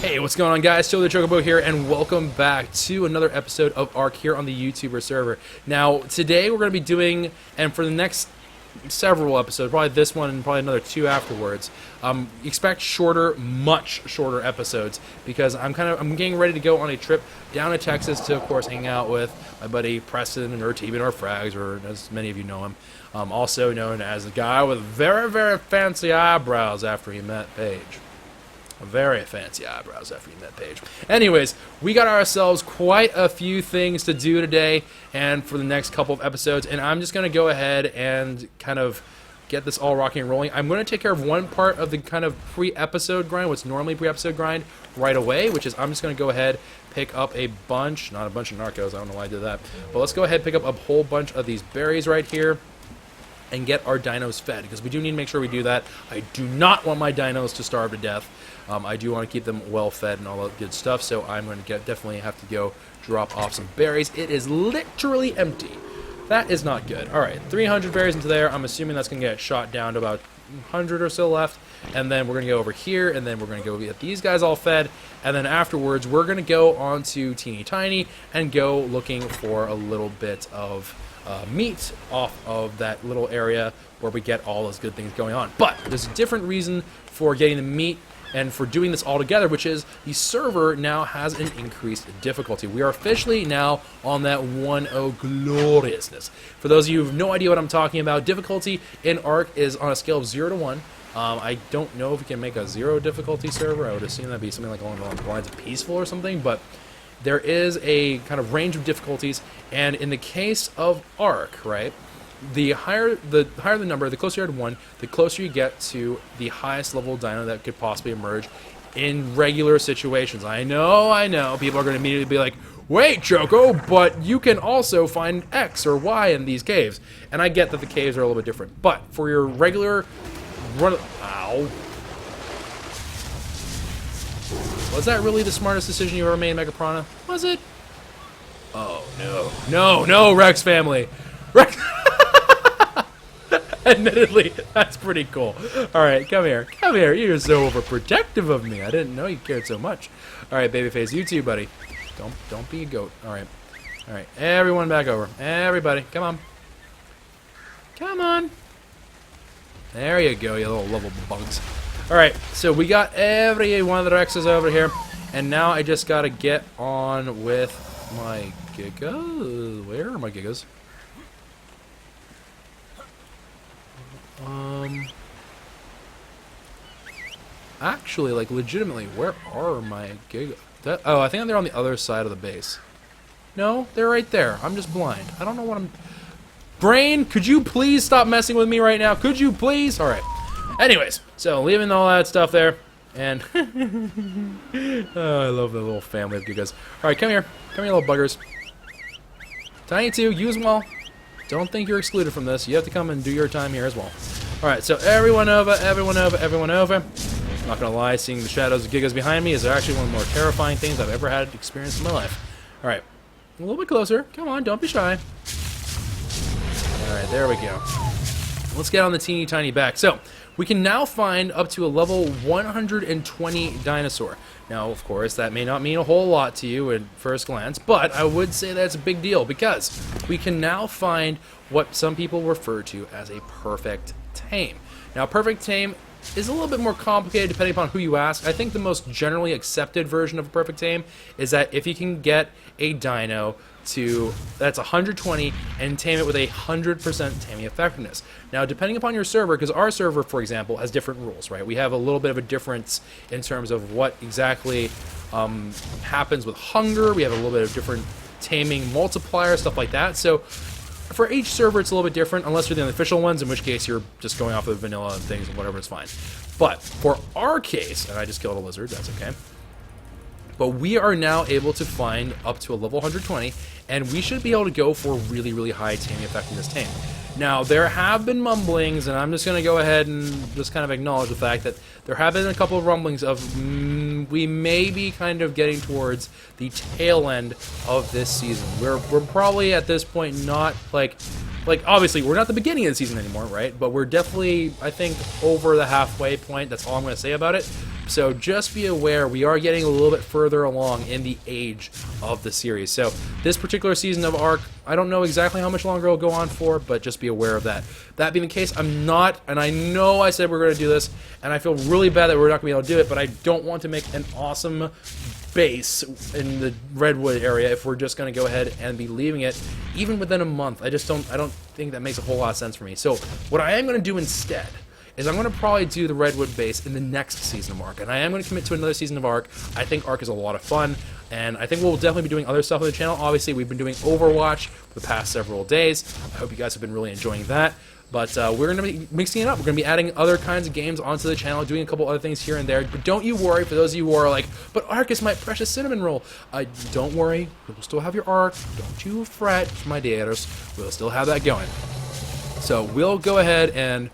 Hey, what's going on, guys? Still the Chocobo here, and welcome back to another episode of ARK here on the YouTuber server. Now, today we're going to be doing, and for the next several episodes, probably this one and probably another two afterwards, expect shorter, much shorter episodes, because I'm getting ready to go on a trip down to Texas to, of course, hang out with my buddy Preston, or Teven, or Frags, or as many of you know him, also known as the guy with very, very fancy eyebrows after he met Paige. Very fancy eyebrows after you met Paige. Anyways, we got ourselves quite a few things to do today and for the next couple of episodes, and I'm just going to go ahead and kind of get this all rocking and rolling. I'm going to take care of one part of the kind of pre-episode grind, what's normally pre-episode grind, right away, which is I'm just going to go ahead, pick up a bunch, not a bunch of narcos, I don't know why I did that, but let's go ahead and pick up a whole bunch of these berries right here and get our dinos fed, because we do need to make sure we do that. I do not want my dinos to starve to death. I do want to keep them well fed and all that good stuff, so I'm going to definitely have to go drop off some berries. It is literally empty. That is not good. Alright, 300 berries into there. I'm assuming that's going to get shot down to about 100 or so left, and then we're going to go over here, and then we're going to go get these guys all fed, and then afterwards we're going to go on to Teeny Tiny and go looking for a little bit of meat off of that little area where we get all those good things going on. But there's a different reason for getting the meat and for doing this all together, which is the server now has an increased difficulty. We are officially now on that 1.0 gloriousness. For those of you who have no idea what I'm talking about, difficulty in ARK is on a scale of 0 to 1. I don't know if we can make a 0 difficulty server. I would assume that'd be something like along the lines of peaceful or something, but there is a kind of range of difficulties, and in the case of ARK, right, the higher the number, the closer you are to 1, the closer you get to the highest level dino that could possibly emerge in regular situations. I know, people are going to immediately be like, wait, Choco, but you can also find X or Y in these caves. And I get that the caves are a little bit different, but for your regular run... Ow. Was that really the smartest decision you ever made, Mega Piranha? Was it? Oh, no. No, Rex family. Rex... Admittedly, that's pretty cool. Alright, come here. Come here. You're so overprotective of me. I didn't know you cared so much. Alright, Babyface, you too, buddy. Don't be a goat. Alright. Alright, everyone back over. Everybody, come on. Come on. There you go, you little lovable bugs. Alright, so we got every one of the Rexes over here, and now I just gotta get on with my Gigas. Where are my Gigas? Actually, like, legitimately, where are my Gigas? Oh, I think they're on the other side of the base. No, they're right there. I'm just blind. I don't know what I'm... Brain, could you please stop messing with me right now? Could you please? Alright. Anyways, so leaving all that stuff there, and oh, I love the little family of Gigas. Alright, come here. Come here, little buggers. Tiny 2, you as well. Don't think you're excluded from this. You have to come and do your time here as well. Alright, so everyone over, everyone over, everyone over. I'm not gonna lie, seeing the shadows of Gigas behind me is actually one of the more terrifying things I've ever had experienced in my life. Alright, a little bit closer. Come on, don't be shy. Alright, there we go. Let's get on the Teeny Tiny back. So, we can now find up to a level 120 dinosaur. Now, of course, that may not mean a whole lot to you at first glance, but I would say that's a big deal because we can now find what some people refer to as a perfect tame. Now, perfect tame is a little bit more complicated depending upon who you ask. I think the most generally accepted version of a perfect tame is that if you can get a dino to that's 120 and tame it with 100% taming effectiveness. Now, depending upon your server, because our server, for example, has different rules, right? We have a little bit of a difference in terms of what exactly happens with hunger. We have a little bit of different taming multiplier, stuff like that. So for each server, it's a little bit different, unless you're the unofficial ones, in which case you're just going off of vanilla and things and whatever, it's fine. But for our case, and I just killed a lizard, that's okay. But we are now able to find up to a level 120, and we should be able to go for really, really high taming effectiveness tame. Now, there have been mumblings, and I'm just going to go ahead and just kind of acknowledge the fact that there have been a couple of rumblings of we may be kind of getting towards the tail end of this season. We're probably at this point not like obviously we're not at the beginning of the season anymore, right? But we're definitely, I think, over the halfway point. That's all I'm going to say about it. So just be aware, we are getting a little bit further along in the age of the series. So this particular season of ARK, I don't know exactly how much longer it'll go on for, but just be aware of that. That being the case, I'm not, and I know I said we're going to do this, and I feel really bad that we're not going to be able to do it, but I don't want to make an awesome base in the redwood area if we're just going to go ahead and be leaving it even within a month. I don't think that makes a whole lot of sense for me. So what I am going to do instead is I'm going to probably do the redwood base in the next season of ARK, and I am going to commit to another season of ARK. I think ARK is a lot of fun, and I think we'll definitely be doing other stuff on the channel. Obviously, we've been doing Overwatch for the past several days. I hope you guys have been really enjoying that. But we're going to be mixing it up. We're going to be adding other kinds of games onto the channel, doing a couple other things here and there. But don't you worry, for those of you who are like, but ARK is my precious cinnamon roll. Don't worry. We'll still have your ARK. Don't you fret, my dears. We'll still have that going. So we'll go ahead and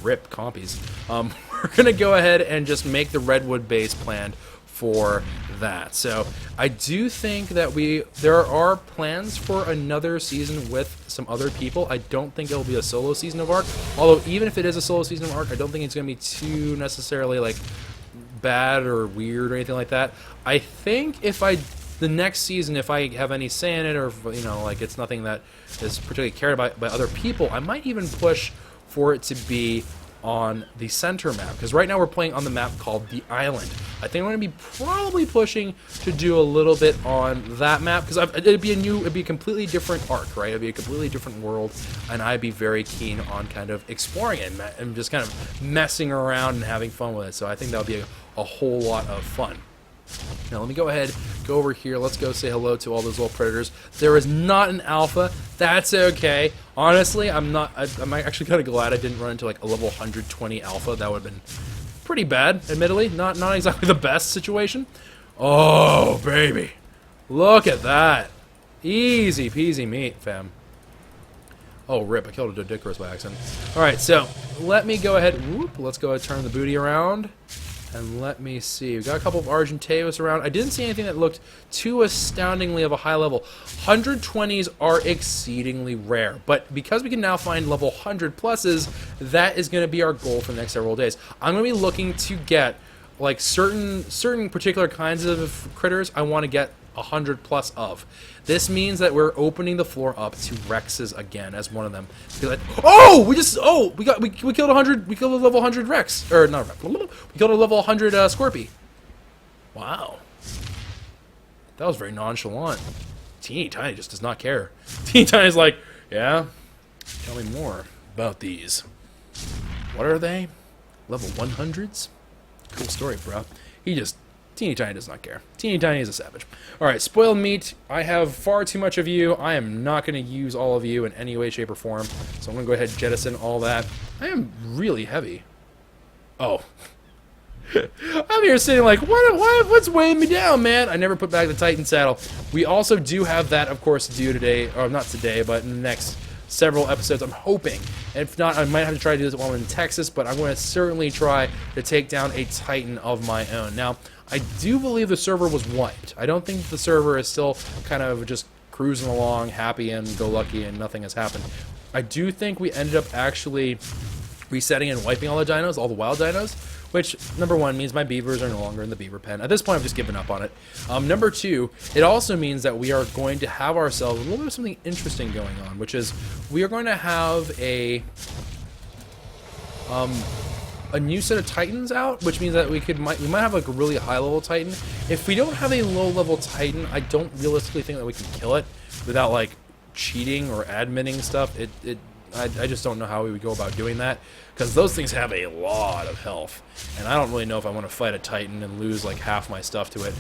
rip compies. We're going to go ahead and just make the redwood base planned for that. So I do think that there are plans for another season with some other people. I don't think it'll be a solo season of ARK, although even if it is a solo season of ARK, I don't think it's going to be too necessarily like bad or weird or anything like that. I think the next season, if I have any say in it, or if, like it's nothing that is particularly cared about by other people, I might even push for it to be on the center map, because right now we're playing on the map called the Island. I think I'm going to be probably pushing to do a little bit on that map, because it'd be a completely different ARK, right? It'd be a completely different world, and I'd be very keen on kind of exploring it and just kind of messing around and having fun with it. So I think that would be a whole lot of fun. Now let me go ahead, go over here, let's go say hello to all those little predators. There is not an alpha, that's okay. Honestly, I'm actually kind of glad I didn't run into like a level 120 alpha. That would have been pretty bad, admittedly. Not exactly the best situation. Oh, baby. Look at that. Easy peasy meat, fam. Oh, rip, I killed a Dodicarus by accident. Alright, so let me go ahead, let's go ahead and turn the booty around. And let me see, we've got a couple of Argentavis around. I didn't see anything that looked too astoundingly of a high level. 120s are exceedingly rare, but because we can now find level 100 pluses, that is going to be our goal for the next several days. I'm going to be looking to get, like, certain particular kinds of critters I want to get 100 plus of. This means that we're opening the floor up to Rexes again as one of them. We killed 100. We killed a level 100 Rex, or not Rex. We killed a level 100 Scorpy. Wow, that was very nonchalant. Teeny Tiny just does not care. Teeny Tiny's like, yeah, tell me more about these. What are they? Level 100s? Cool story, bro. Teeny Tiny does not care. Teeny Tiny is a savage. Alright, spoiled meat. I have far too much of you. I am not going to use all of you in any way, shape, or form. So I'm going to go ahead and jettison all that. I am really heavy. Oh. I'm here sitting like, what's weighing me down, man? I never put back the Titan saddle. We also do have that, of course, due today. Or not today, but in the next several episodes, I'm hoping. And if not, I might have to try to do this while I'm in Texas, but I'm going to certainly try to take down a Titan of my own. Now, I do believe the server was wiped. I don't think the server is still kind of just cruising along, happy and go lucky, and nothing has happened. I do think we ended up actually resetting and wiping all the dinos, all the wild dinos, which, number one, means my beavers are no longer in the beaver pen. At this point, I've just given up on it. Number two, it also means that we are going to have ourselves a little bit of something interesting going on, which is we are going to have a new set of Titans out, which means that we might have like a really high level Titan. If we don't have a low level Titan, I don't realistically think that we can kill it without like cheating or adminning stuff. I just don't know how we would go about doing that, because those things have a lot of health, and I don't really know if I want to fight a Titan and lose like half my stuff to it.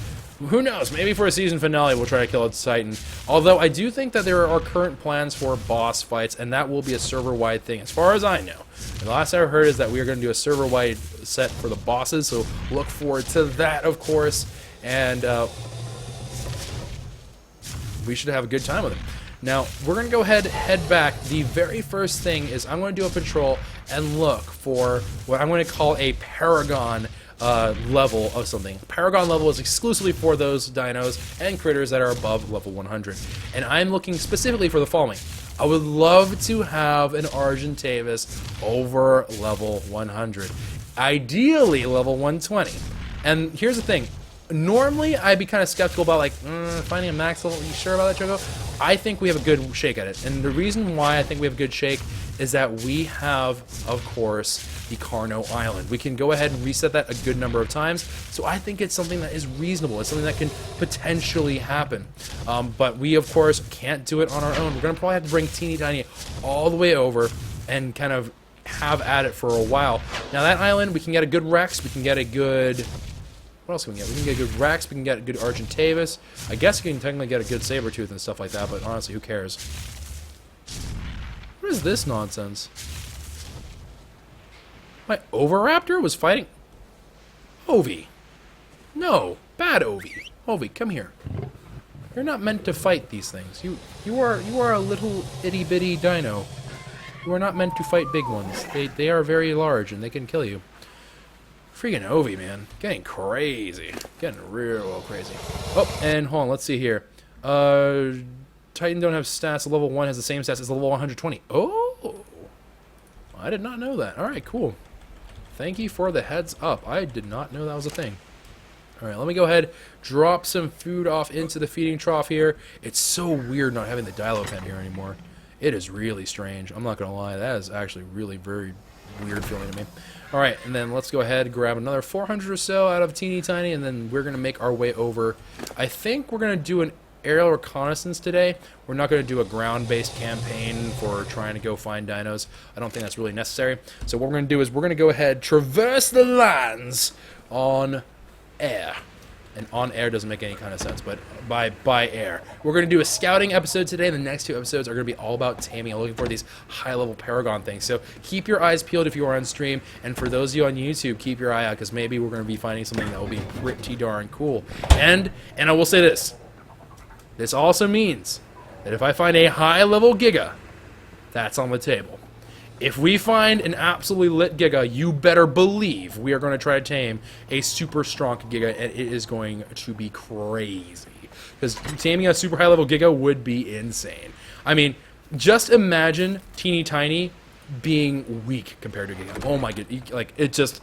Who knows? Maybe for a season finale we'll try to kill a Titan. Although I do think that there are current plans for boss fights, and that will be a server-wide thing, as far as I know. The last I heard is that we are going to do a server-wide set for the bosses, so look forward to that, of course, and we should have a good time with it. Now, we're going to go ahead and head back. The very first thing is I'm going to do a patrol and look for what I'm going to call a Paragon level of something. Paragon level is exclusively for those dinos and critters that are above level 100. And I'm looking specifically for the following. I would love to have an Argentavis over level 100. Ideally level 120. And here's the thing. Normally, I'd be kind of skeptical about, like, finding a max level. You sure about that, Choco? I think we have a good shake at it. And the reason why I think we have a good shake is that we have, of course, the Carno Island. We can go ahead and reset that a good number of times. So I think it's something that is reasonable. It's something that can potentially happen. But we, of course, can't do it on our own. We're going to probably have to bring Teeny Tiny all the way over and kind of have at it for a while. Now, that island, we can get a good Rex. We can get a good... What else can we get? We can get a good Rex, we can get a good Argentavis. I guess we can technically get a good Sabertooth and stuff like that, but honestly, who cares? What is this nonsense? My Oviraptor was fighting... Ovi. No, bad Ovi. Ovi, come here. You're not meant to fight these things. You are a little itty-bitty dino. You are not meant to fight big ones. They are very large, and they can kill you. Freaking Ovi, man. Getting crazy. Getting real crazy. Oh, and hold on, let's see here. Titan don't have stats. Level 1 has the same stats as level 120. Oh! I did not know that. Alright, cool. Thank you for the heads up. I did not know that was a thing. Alright, let me go ahead, drop some food off into the feeding trough here. It's so weird not having the Dilo pen here anymore. It is really strange. I'm not going to lie. That is actually really very weird feeling to me. Alright, and then let's go ahead and grab another 400 or so out of Teeny Tiny, and then we're going to make our way over. I think we're going to do an aerial reconnaissance today. We're not going to do a ground-based campaign for trying to go find dinos. I don't think that's really necessary. So what we're going to do is we're going to go ahead, traverse the lands on air. And on air doesn't make any kind of sense, but by air. We're going to do a scouting episode today, and the next 2 episodes are going to be all about taming. I'm looking for these high-level Paragon things. So keep your eyes peeled if you are on stream, and for those of you on YouTube, keep your eye out, because maybe we're going to be finding something that will be pretty darn cool. And I will say this. This also means that if I find a high-level Giga, that's on the table. If we find an absolutely lit Giga, you better believe we are going to try to tame a super strong Giga, and it is going to be crazy. Because taming a super high level Giga would be insane. I mean, just imagine Teeny Tiny being weak compared to Giga. Oh my god, like, it just,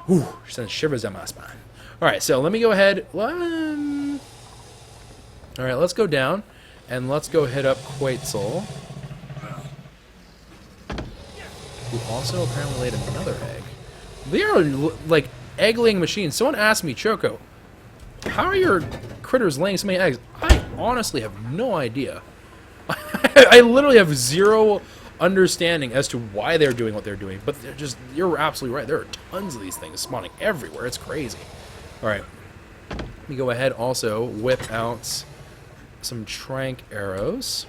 whew, sends shivers down my spine. Alright, so let me go ahead. Alright, let's go down, and let's go hit up Kwehs, who also apparently laid another egg. They are, like, egg-laying machines. Someone asked me, Choco, how are your critters laying so many eggs? I honestly have no idea. I literally have zero understanding as to why they're doing what they're doing. But they're just, you're absolutely right. There are tons of these things spawning everywhere. It's crazy. Alright. Let me go ahead also whip out some trank arrows.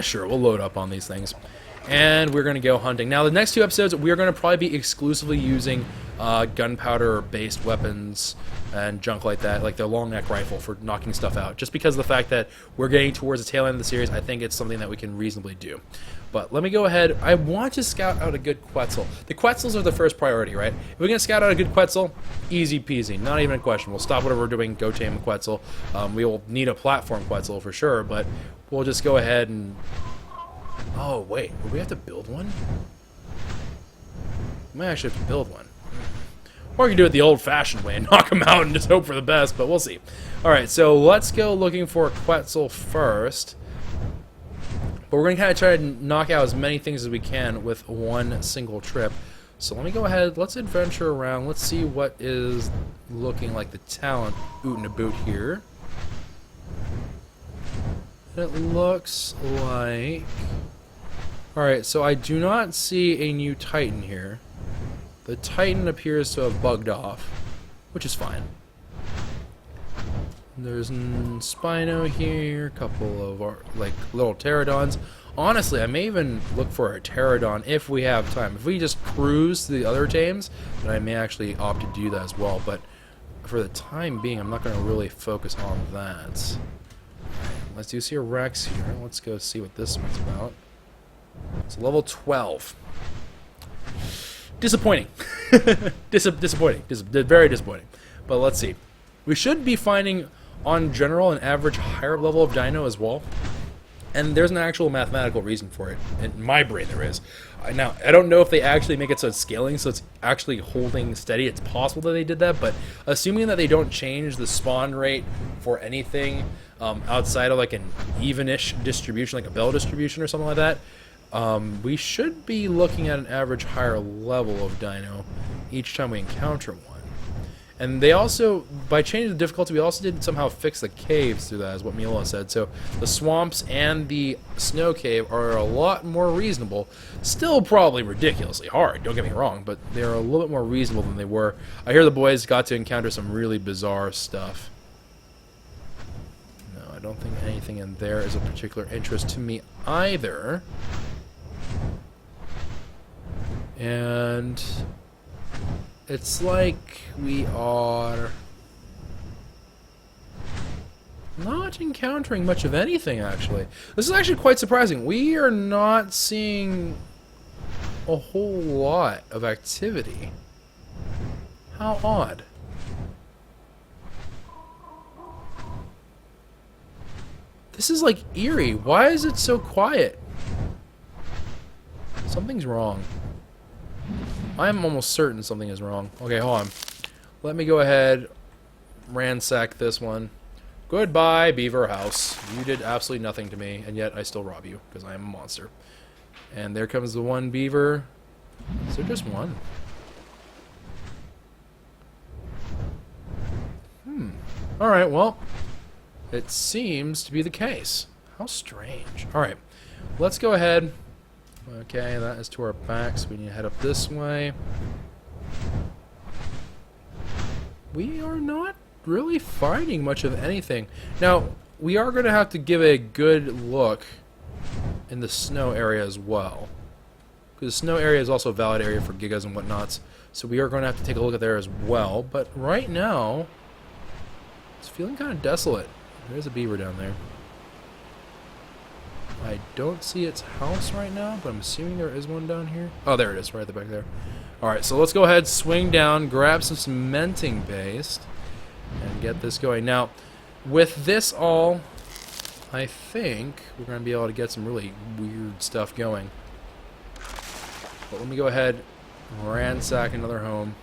Sure, we'll load up on these things. And we're going to go hunting. Now, the next 2 episodes, we are going to probably be exclusively using gunpowder-based weapons and junk like that, like the long neck rifle for knocking stuff out. Just because of the fact that we're getting towards the tail end of the series, I think it's something that we can reasonably do. But let me go ahead. I want to scout out a good Kwehs. The Kwehs are the first priority, right? If we're going to scout out a good Kwehs, easy peasy. Not even a question. We'll stop whatever we're doing, go tame a Kwehs. We will need a platform Kwehs for sure, but we'll just go ahead and... Oh, wait. Do we have to build one? We might actually have to build one. Or you can do it the old-fashioned way and knock them out and just hope for the best, but we'll see. Alright, so let's go looking for a Kwehs first. But we're going to kind of try to knock out as many things as we can with one single trip. So let me go ahead. Let's adventure around. Let's see what is looking like the talent oot and a boot here. It looks like... Alright, so I do not see a new Titan here. The Titan appears to have bugged off, which is fine. There's Spino here, a couple of like little pterodons. Honestly, I may even look for a pterodon if we have time. If we just cruise to the other tames, then I may actually opt to do that as well. But for the time being, I'm not going to really focus on that. Let's do see a Rex here. Let's go see what this one's about. It's level 12. Disappointing. Disappointing. Very disappointing. But let's see. We should be finding, on general, an average higher level of dino as well. And there's an actual mathematical reason for it. In my brain, there is. Now, I don't know if they actually make it so it's scaling, so it's actually holding steady. It's possible that they did that, but assuming that they don't change the spawn rate for anything outside of like an even-ish distribution, like a bell distribution or something like that, we should be looking at an average higher level of Dino each time we encounter one. And they also, by changing the difficulty, we also did somehow fix the caves through that, is what Mila said. So the swamps and the snow cave are a lot more reasonable. Still probably ridiculously hard, don't get me wrong, but they're a little bit more reasonable than they were. I hear the boys got to encounter some really bizarre stuff. No, I don't think anything in there is of particular interest to me either. And it's like we are not encountering much of anything, actually. This is actually quite surprising. We are not seeing a whole lot of activity. How odd. This is like eerie. Why is it so quiet? Something's wrong. I'm almost certain something is wrong. Okay, hold on. Let me go ahead, ransack this one. Goodbye, Beaver House. You did absolutely nothing to me, and yet I still rob you, because I am a monster. And there comes the one beaver. Is there just one? Alright, well, it seems to be the case. How strange. Alright, let's go ahead. Okay, that is to our backs. We need to head up this way. We are not really finding much of anything. Now, we are going to have to give a good look in the snow area as well. Because the snow area is also a valid area for gigas and whatnots. So we are going to have to take a look at there as well. But right now, it's feeling kind of desolate. There's a beaver down there. I don't see its house right now, but I'm assuming there is one down here. Oh, there it is, right at the back there. Alright, so let's go ahead, swing down, grab some cementing paste, and get this going. Now, with this all, I think we're going to be able to get some really weird stuff going. But let me go ahead and ransack another home.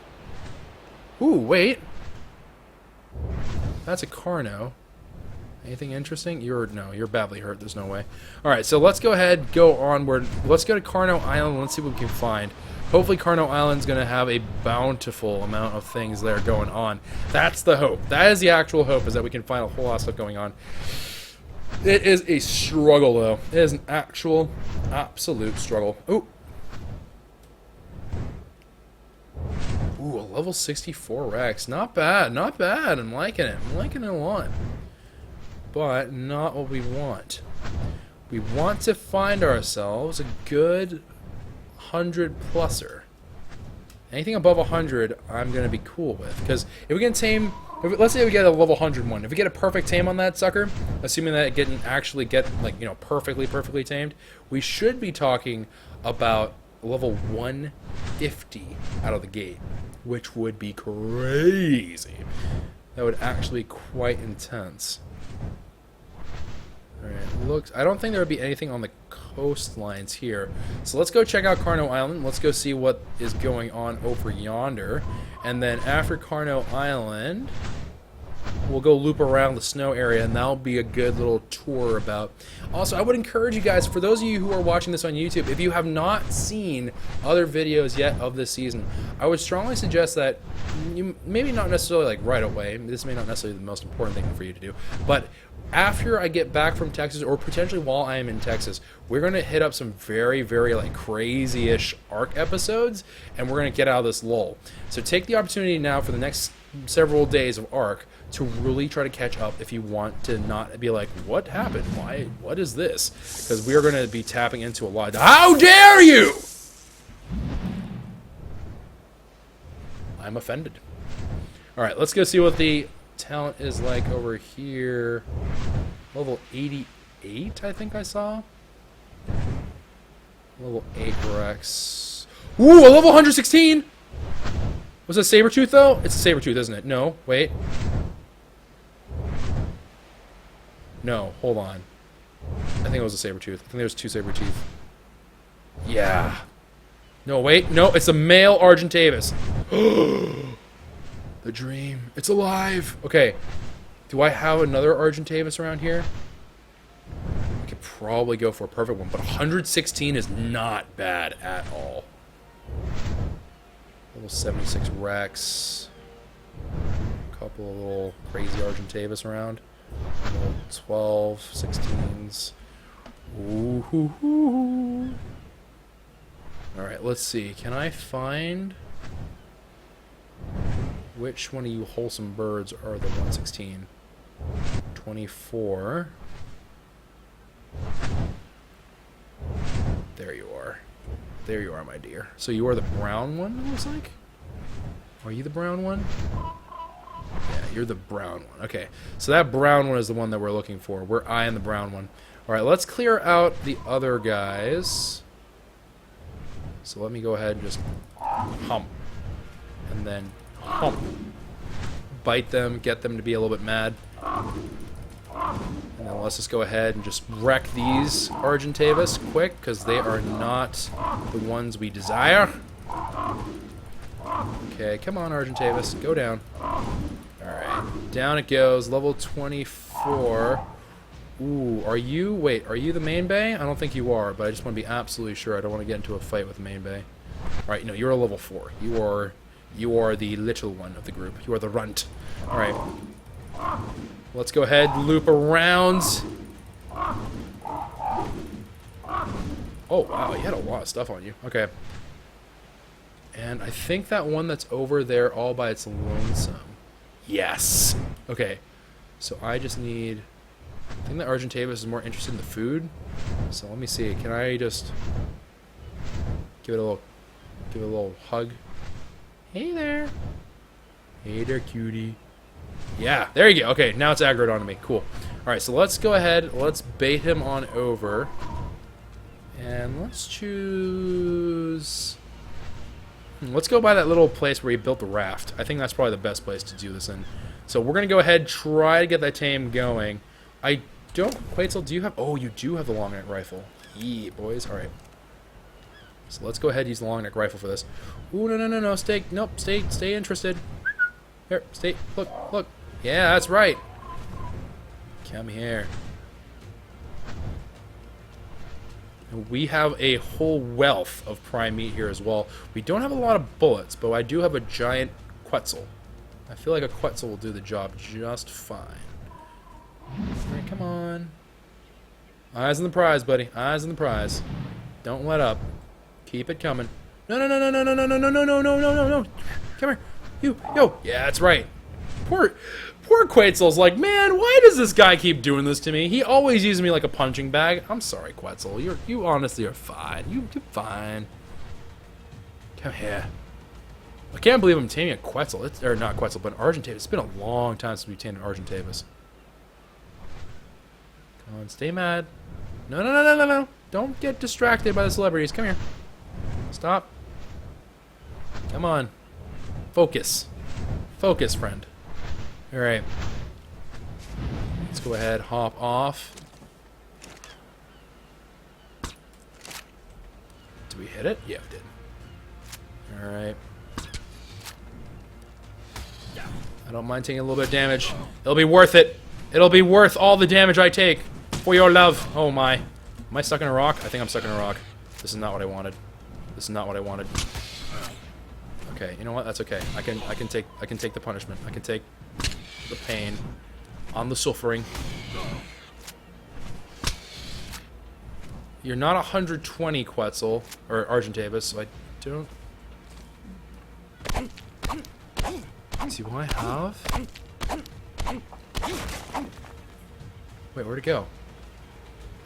Ooh, wait. That's a Carno. Anything interesting? You're badly hurt. There's no way. Alright, so let's go ahead, go onward. Let's go to Carno Island. Let's see what we can find. Hopefully Carno Island's going to have a bountiful amount of things there going on. That's the hope. That is the actual hope, is that we can find a whole lot of stuff going on. It is a struggle, though. It is an actual, absolute struggle. Ooh. Ooh, a level 64 Rex. Not bad, not bad. I'm liking it. I'm liking it a lot. But not what we want. We want to find ourselves a good 100-pluser. Anything above 100, I'm going to be cool with. Because if we can tame... let's say we get a level 100 one. If we get a perfect tame on that sucker, assuming that it can actually get, like, you know, perfectly tamed, we should be talking about level 150 out of the gate. Which would be crazy. That would actually be quite intense. Alright, looks... I don't think there would be anything on the coastlines here. So let's go check out Carno Island. Let's go see what is going on over yonder. And then after Carno Island, we'll go loop around the snow area, and that'll be a good little tour about. Also, I would encourage you guys, for those of you who are watching this on YouTube, if you have not seen other videos yet of this season, I would strongly suggest that you maybe not necessarily like right away. This may not necessarily be the most important thing for you to do, but after I get back from Texas, or potentially while I am in Texas, we're going to hit up some very, very like crazy-ish ARK episodes, and we're going to get out of this lull. So take the opportunity now for the next several days of ARK to really try to catch up if you want to not be like, what happened? Why? What is this? Because we are going to be tapping into a lot. How dare you! I'm offended. Alright, let's go see what the talent is like over here. Level 88, I think I saw. Level 8 Rex. Ooh, a level 116! Was it a Sabertooth, though? It's a Sabertooth, isn't it? No, wait. No, hold on. I think it was a saber-tooth. I think there was 2 saber-tooth. Yeah. No, wait. No, it's a male Argentavis. The dream. It's alive. Okay. Do I have another Argentavis around here? I could probably go for a perfect one, but 116 is not bad at all. Level 76 Rex. A couple of little crazy Argentavis around. 12, 16s. Ooh, hoo, hoo. Alright, let's see. Can I find which one of you wholesome birds are the 116? 24. There you are. There you are, my dear. So you are the brown one, it looks like? Are you the brown one? Yeah, you're the brown one. Okay, so that brown one is the one that we're looking for. We're eyeing the brown one. Alright, let's clear out the other guys. So let me go ahead and just hump. And then hump. Bite them, get them to be a little bit mad. And then let's just go ahead and just wreck these Argentavis quick, because they are not the ones we desire. Okay, come on, Argentavis. Go down. Alright, down it goes. Level 24. Ooh, are you... Wait, are you the main bay? I don't think you are, but I just want to be absolutely sure. I don't want to get into a fight with the main bay. Alright, no, you're a level 4. You are the little one of the group. You are the runt. Alright. Let's go ahead, loop around. Oh, wow, you had a lot of stuff on you. Okay. And I think that one that's over there all by its lonesome. Yes! Okay. So I just need... I think the Argentavis is more interested in the food. So let me see. Can I just give it a little hug? Hey there. Hey there, cutie. Yeah, there you go. Okay, now it's aggroed onto me. Cool. Alright, so let's go ahead. Let's bait him on over. And let's choose... Let's go by that little place where he built the raft. I think that's probably the best place to do this in. So we're going to go ahead, try to get that tame going. I don't... Quetzal, do you have... Oh, you do have the long neck rifle. Yeah, boys. Alright. So let's go ahead and use the long neck rifle for this. Ooh, no. Stay... Nope, stay interested. Here, stay... Look. Yeah, that's right. Come here. We have a whole wealth of prime meat here as well. We don't have a lot of bullets, but I do have a giant Quetzal. I feel like a Quetzal will do the job just fine. Alright, come on. Eyes on the prize, buddy. Eyes on the prize. Don't let up. Keep it coming. No. Come here. Yo. Yeah, that's right. Poor Quetzal's like, man, why does this guy keep doing this to me? He always uses me like a punching bag. I'm sorry, Quetzal. You honestly are fine. You're fine. Come here. I can't believe I'm taming a Quetzal. Or not Quetzal, but an Argentavis. It's been a long time since we've tamed an Argentavis. Come on, stay mad. No. Don't get distracted by the celebrities. Come here. Stop. Come on. Focus. Focus, friend. Alright. Let's go ahead, hop off. Did we hit it? Yeah, we did. Alright. I don't mind taking a little bit of damage. It'll be worth it. It'll be worth all the damage I take for your love. Oh my. Am I stuck in a rock? I think I'm stuck in a rock. This is not what I wanted. This is not what I wanted. Okay, you know what? That's okay. I can take the punishment. I can take the pain on the suffering. You're not 120, Quetzal or Argentavis, so I don't. See what I have? Wait, where'd it go?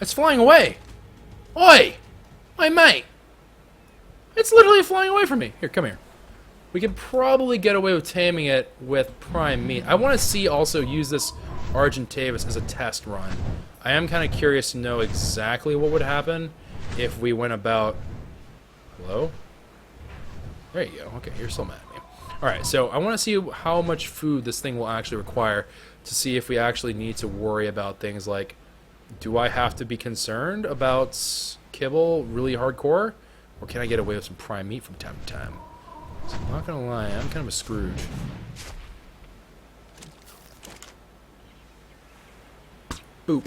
It's flying away! Oi! Oi, mate! It's literally flying away from me. Here, come here. We could probably get away with taming it with prime meat. I want to see also use this Argentavis as a test run. I am kind of curious to know exactly what would happen if we went about... Hello? There you go. Okay, you're still mad at me. Alright, so I want to see how much food this thing will actually require to see if we actually need to worry about things like Do I have to be concerned about kibble really hardcore? Or can I get away with some prime meat from time to time? So I'm not gonna lie, I'm kind of a Scrooge. Boop.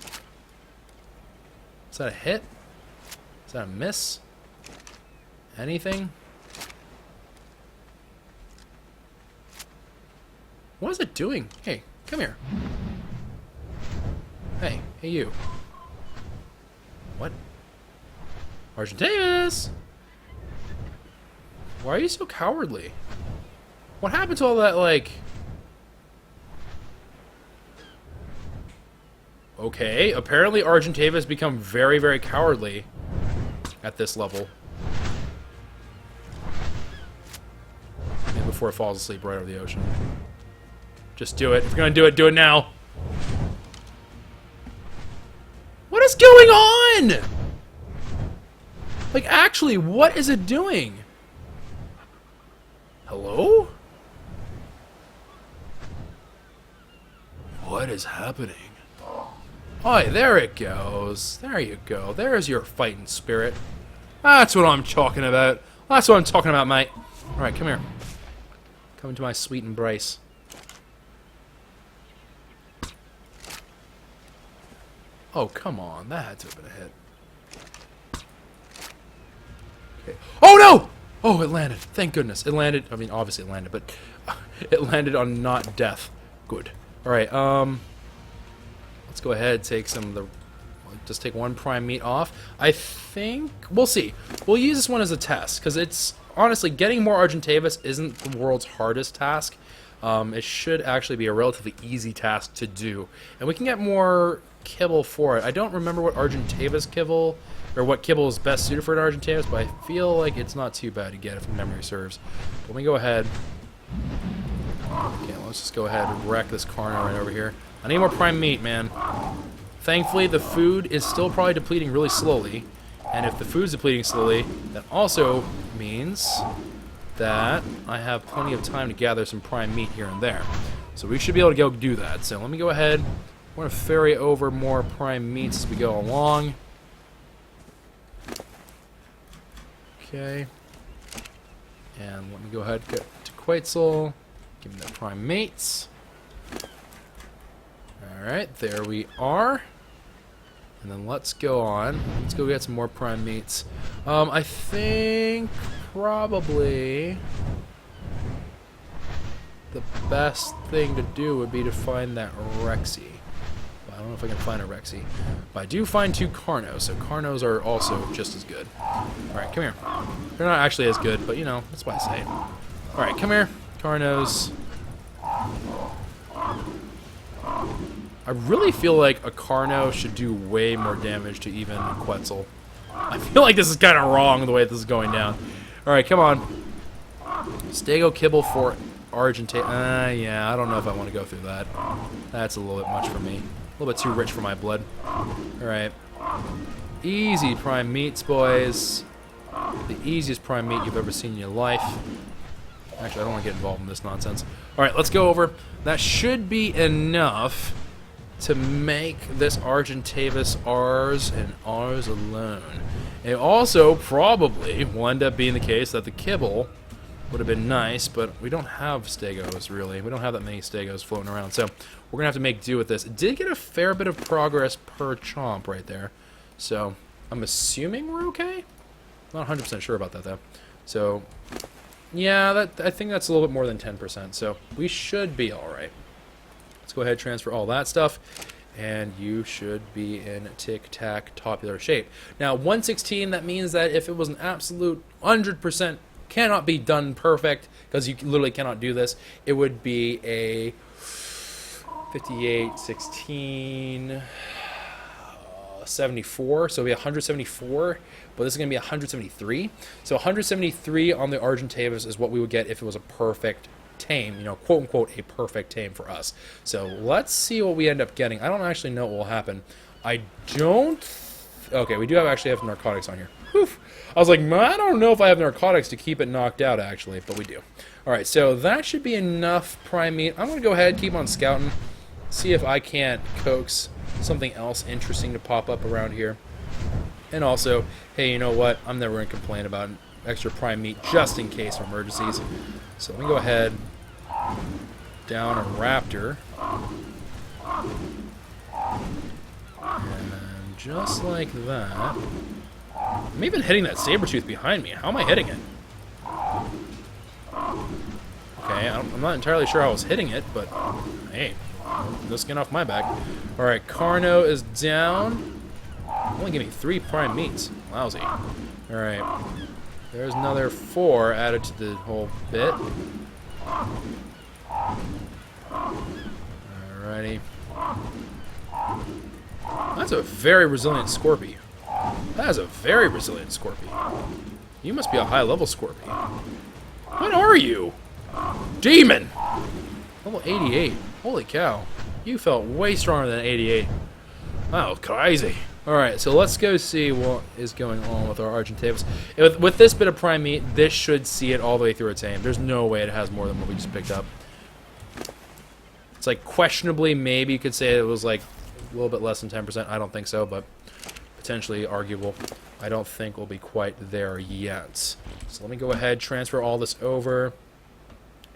Is that a hit? Is that a miss? Anything? What is it doing? Hey, come here. Hey, you. What? Argentavis! Why are you so cowardly? What happened to all that, like... Okay, apparently Argentavis become very, very cowardly at this level. And before it falls asleep right over the ocean. Just do it. If you're gonna do it now. What is going on? Like, actually, what is it doing? Hello? What is happening? Oh, there it goes. There you go. There's your fighting spirit. That's what I'm talking about. That's what I'm talking about, mate. Alright, come here. Come into my sweet embrace. Oh, come on. That had to have been a hit. Okay. Oh, no! Oh, it landed. Thank goodness. It landed. I mean, obviously it landed, but it landed on not death. Good. Alright, let's go ahead and take some of the... Just take one prime meat off. I think... We'll see. We'll use this one as a test, because it's... Honestly, getting more Argentavis isn't the world's hardest task. It should actually be a relatively easy task to do. And we can get more kibble for it. I don't remember what Argentavis kibble... Or what kibble is best suited for an Argentavis, but I feel like it's not too bad to get if memory serves. But let me go ahead. Okay, let's just go ahead and wreck this Carno right over here. I need more prime meat, man. Thankfully, the food is still probably depleting really slowly. And if the food's depleting slowly, that also means that I have plenty of time to gather some prime meat here and there. So we should be able to go do that. So let me go ahead. We're going to ferry over more prime meats as we go along. Okay. And let me go ahead and get to Kwehs. Give me the prime mates. Alright, there we are. And then let's go on. Let's go get some more prime meats. I think probably the best thing to do would be to find that Rexy. I don't know if I can find a Rexy. But I do find 2 Carnos, so Carnos are also just as good. Alright, come here. They're not actually as good, but you know, that's what I say. Alright, come here. Carnos. I really feel like a Carno should do way more damage to even a Kwehs. I feel like this is kind of wrong the way this is going down. Alright, come on. Stego Kibble for Argentavis. Yeah, I don't know if I want to go through that. That's a little bit much for me. A little bit too rich for my blood. Alright. Easy prime meats, boys. The easiest prime meat you've ever seen in your life. Actually, I don't want to get involved in this nonsense. Alright, let's go over. That should be enough to make this Argentavis ours and ours alone. It also probably will end up being the case that the kibble would have been nice, but we don't have Stegos, really. We don't have that many Stegos floating around, so we're going to have to make do with this. It did get a fair bit of progress per chomp right there, so I'm assuming we're okay? Not 100% sure about that, though. So, yeah, I think that's a little bit more than 10%, so we should be alright. Let's go ahead and transfer all that stuff, and you should be in tic-tac topular shape. Now, 116, that means that if it was an absolute 100% cannot be done perfect, because you literally cannot do this, it would be a 58, 16, 74, so it'll be 174, but this is going to be 173. So 173 on the Argentavis is what we would get if it was a perfect tame, you know, quote-unquote a perfect tame for us. So let's see what we end up getting. I don't actually know what will happen. I don't... Okay, we do actually have narcotics on here. Whew. I was like, I don't know if I have narcotics to keep it knocked out, actually, but we do. Alright, so that should be enough prime meat. I'm going to go ahead, keep on scouting, see if I can't coax something else interesting to pop up around here. And also, hey, you know what? I'm never going to complain about extra prime meat just in case of emergencies. So let me go ahead, down a raptor. And just like that. I'm even hitting that saber-tooth behind me. How am I hitting it? Okay, I'm not entirely sure how I was hitting it, but hey, no skin off my back. Alright, Carno is down. Only giving 3 prime meats. Lousy. Alright. There's another 4 added to the whole bit. Alrighty. That's a very resilient Scorpy. That is a very resilient Scorpy. You must be a high-level Scorpy. What are you? Demon! Level 88. Holy cow. You felt way stronger than 88. Wow, crazy. Alright, so let's go see what is going on with our Argentavis. With this bit of prime meat, this should see it all the way through its aim. There's no way it has more than what we just picked up. It's like questionably, maybe you could say it was like a little bit less than 10%. I don't think so, but potentially arguable. I don't think we'll be quite there yet. So let me go ahead, transfer all this over.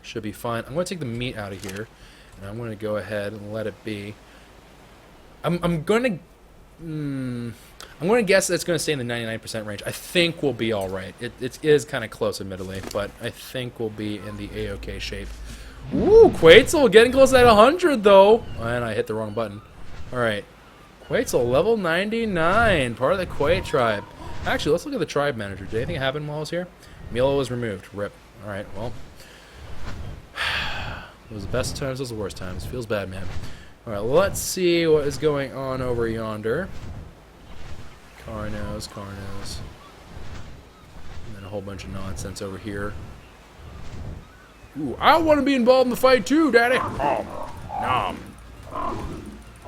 Should be fine. I'm going to take the meat out of here, and I'm going to go ahead and let it be. I'm going to guess that it's going to stay in the 99% range. I think we'll be all right. It is kind of close, admittedly, but I think we'll be in the A-OK shape. Ooh, Quetzal getting close to that 100, though. And I hit the wrong button. All right. Quetzal, level 99, part of the Kwehs tribe. Actually, let's look at the tribe manager. Did anything happen while I was here? Milo was removed. Rip. All right, well. It was the best times, it was the worst times. Feels bad, man. All right, let's see what is going on over yonder. Carnos. And then a whole bunch of nonsense over here. Ooh, I want to be involved in the fight too, Daddy. Nom.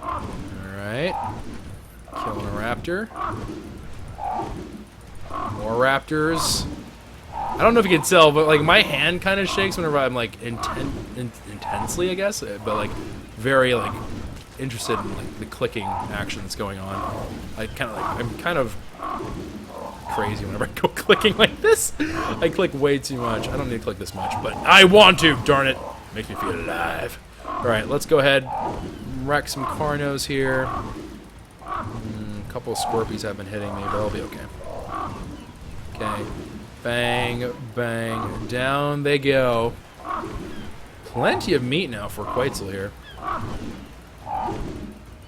Alright. Killing a raptor. More raptors. I don't know if you can tell, but like my hand kind of shakes whenever I'm like intensely, I guess, but like very like interested in like the clicking action that's going on. I'm kind of crazy whenever I go clicking like this. I click way too much. I don't need to click this much, but I want to. Darn it! Makes me feel alive. All right, let's go ahead, wreck some Carnos here. A couple of Scorpies have been hitting me, but I'll be okay. Okay. Bang, bang, down they go. Plenty of meat now for Quetzal here.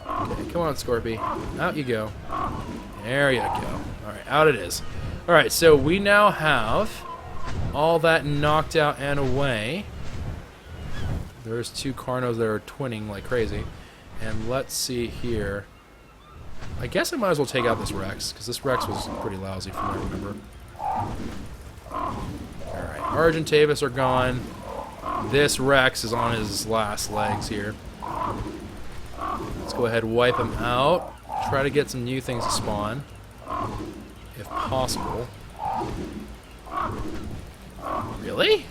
Okay, come on, Scorpy. Out you go. There you go. Alright, out it is. Alright, so we now have all that knocked out and away. There's 2 Carnos that are twinning like crazy. And let's see here. I guess I might as well take out this Rex, because this Rex was pretty lousy from what I remember. Alright, Argentavis are gone. This Rex is on his last legs here. Let's go ahead and wipe him out. Try to get some new things to spawn, if possible. Really?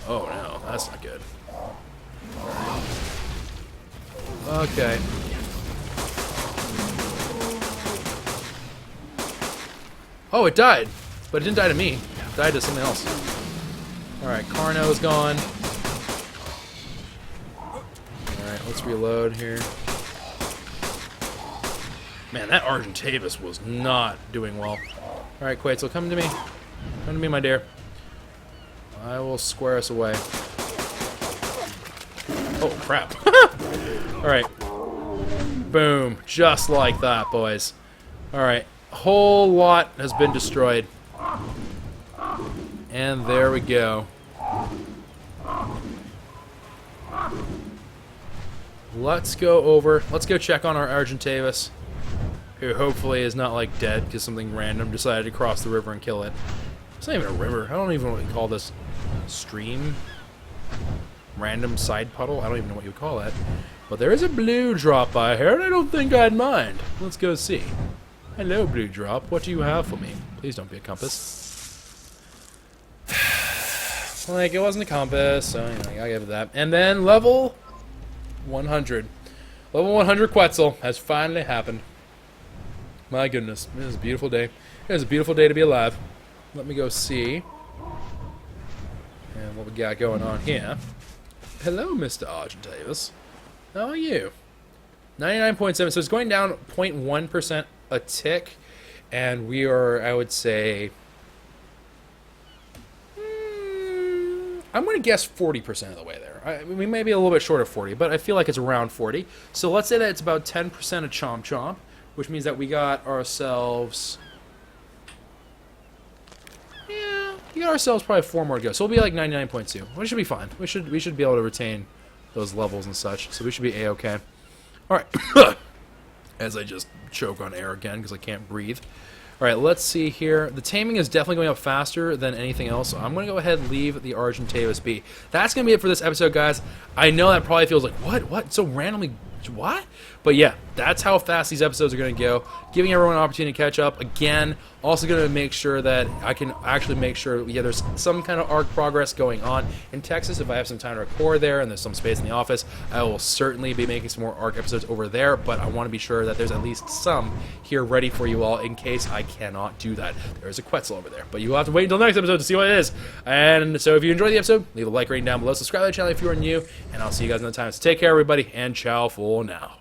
Oh no, that's not good. Okay. Oh, it died. But it didn't die to me. It died to something else. Alright, Carno's gone. Alright, let's reload here. Man, that Argentavis was not doing well. Alright, Quetzal, come to me. Come to me, my dear. I will square us away. Oh, crap. Alright. Boom. Just like that, boys. Alright. A whole lot has been destroyed. And there we go. Let's go over. Let's go check on our Argentavis, who hopefully is not like dead because something random decided to cross the river and kill it. It's not even a river. I don't even know what you call this. Stream? Random side puddle? I don't even know what you would call that. But there is a blue drop by here, and I don't think I'd mind. Let's go see. Hello, blue drop. What do you have for me? Please don't be a compass. Like, it wasn't a compass, so, you know, I gotta give it that. And then level 100. Level 100 Quetzal has finally happened. My goodness, it is a beautiful day. It is a beautiful day to be alive. Let me go see. And what we got going on here. Hello, Mr. Argentavis. How are you? 99.7, so it's going down 0.1% a tick. And we are, I would say... I'm going to guess 40% of the way there. We may be a little bit short of 40, but I feel like it's around 40. So let's say that it's about 10% of Chomp Chomp, which means that we got ourselves... Yeah, we got ourselves probably 4 more to go. So we'll be like 99.2. Which should be fine. We should be able to retain those levels and such. So we should be A-okay. Alright. As I just choke on air again because I can't breathe. Alright, let's see here. The taming is definitely going up faster than anything else, so I'm going to go ahead and leave the Argentavis be. That's going to be it for this episode, guys. I know that probably feels like, what? So randomly, what? But yeah, that's how fast these episodes are going to go. Giving everyone an opportunity to catch up. Again, also going to make sure that I can actually make sure, yeah, there's some kind of ARK progress going on in Texas. If I have some time to record there and there's some space in the office, I will certainly be making some more ARK episodes over there, but I want to be sure that there's at least some here ready for you all in case I cannot do that. There's a Quetzal over there, but you will have to wait until the next episode to see what it is. And so if you enjoyed the episode, leave a like rating down below, subscribe to the channel if you are new, and I'll see you guys another time. So take care, everybody, and ciao for now.